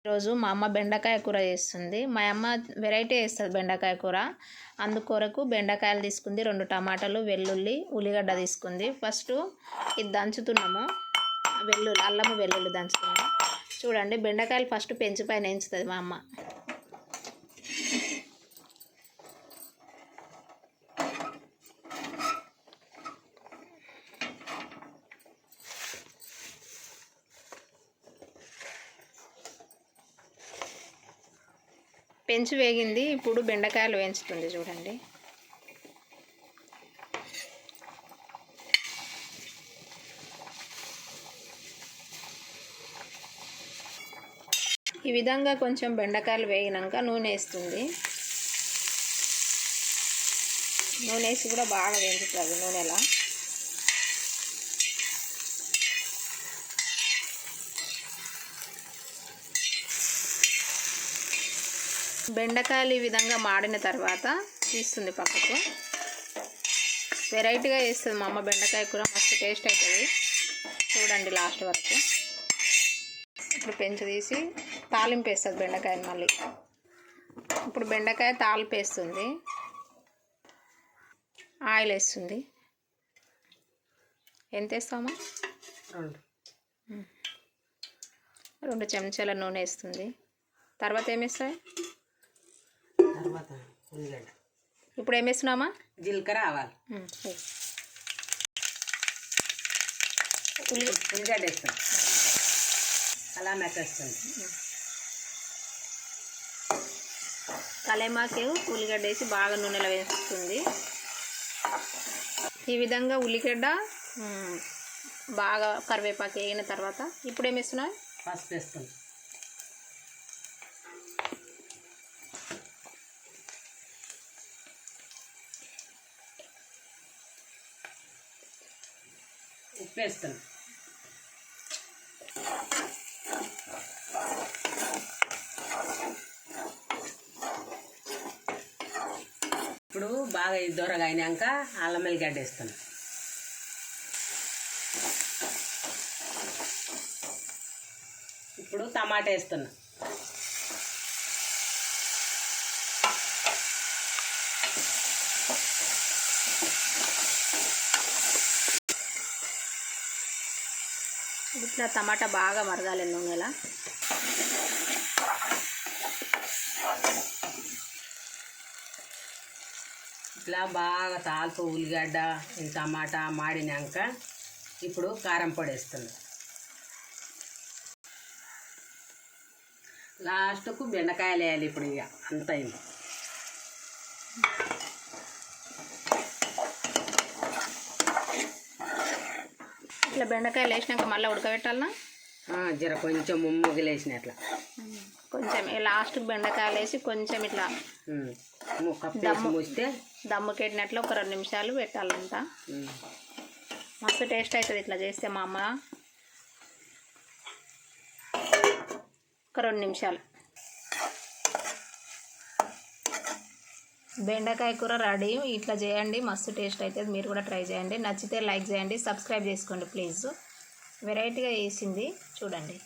ఈరోజు మా అమ్మ బెండకాయ కూర చేస్తుంది. మా అమ్మ వెరైటీ చేస్తుంది బెండకాయ కూర. అందుకొరకు బెండకాయలు తీసుకుంది, 2 టమాటాలు, వెల్లుల్లి, ఉల్లిగడ్డ తీసుకుంది. ఫస్ట్ ఇది దంచుతున్నాము, అల్లము వెల్లుల్లి దంచుతున్నాము. చూడండి, బెండకాయలు ఫస్ట్ పెంచి పైన ఎంచుతుంది మా అమ్మ. పెంచి వేగింది, ఇప్పుడు బెండకాయలు వేయించుతుంది. చూడండి, ఈ విధంగా కొంచెం బెండకాయలు వేగినాక నూనె వేస్తుంది. నూనె వేసి కూడా బాగా వేయించుతుంది నూనెలా. బెండకాయలు ఈ విధంగా మాడిన తర్వాత తీస్తుంది పక్కకు. వెరైటీగా చేస్తుంది మా అమ్మ బెండకాయ కూర, మస్తు టేస్ట్ అవుతుంది. చూడండి లాస్ట్ వరకు. ఇప్పుడు పెంచి తీసి తాలింపు వేస్తుంది బెండకాయని మళ్ళీ. ఇప్పుడు బెండకాయ తాలింపు వేస్తుంది, ఆయిల్ వేస్తుంది. ఎంత వేస్తామా? 2 చెంచాల నూనె వేస్తుంది. తర్వాత ఏమేస్తాయి? ఇప్పుడు ఏం వేస్తున్నామా? జీలకర్ర, ఆవాలు, ఉల్లిగడ్డ వేస్తాం, అలా మెక్కేస్తుంది. కలేమాకు ఉల్లిగడ్డ వేసి బాగా నూనెలో వేస్తుంది. ఈ విధంగా ఉల్లిగడ్డ బాగా కరివేపాకు వేగిన తర్వాత ఇప్పుడు ఏం వేస్తున్నాయి? పసుపు వేస్తుంది. ఉప్పు వేస్తాను. ఇప్పుడు బాగా దూరగా అయినాక అల్లం వెల్లిగడ్డ వేస్తాను. ఇప్పుడు టమాటా వేస్తున్నా. ఇట్లా టమాటా బాగా మరగాలి నూనెలా. ఇట్లా బాగా తాల్పు ఉల్లిగడ్డ టమాటా మాడినాక ఇప్పుడు కారం పొడి వేస్తుంది. లాస్ట్కు బెండకాయలు వేయాలి. ఇప్పుడు ఇక అంత అయింది. ఇట్లా బెండకాయలు వేసినాక మళ్ళీ ఉడకబెట్టాలనా? జర కొంచెం ముగ్గులు వేసినట్లా కొంచెం లాస్ట్కి బెండకాయలు వేసి కొంచెం ఇట్లా మూస్తే దమ్ముకెట్టినట్లు ఒక 2 నిమిషాలు పెట్టాలంట. మస్తు టేస్ట్ అవుతుంది ఇట్లా చేస్తే మా అమ్మ. ఒక 2 నిమిషాలు. బెండకాయ కూర రెడీ. ఇట్లా చేయండి, మస్తు టేస్ట్ అవుతుంది. మీరు కూడా ట్రై చేయండి. నచ్చితే లైక్ చేయండి, సబ్స్క్రైబ్ చేసుకోండి ప్లీజ్. వెరైటీగా చేసింది చూడండి.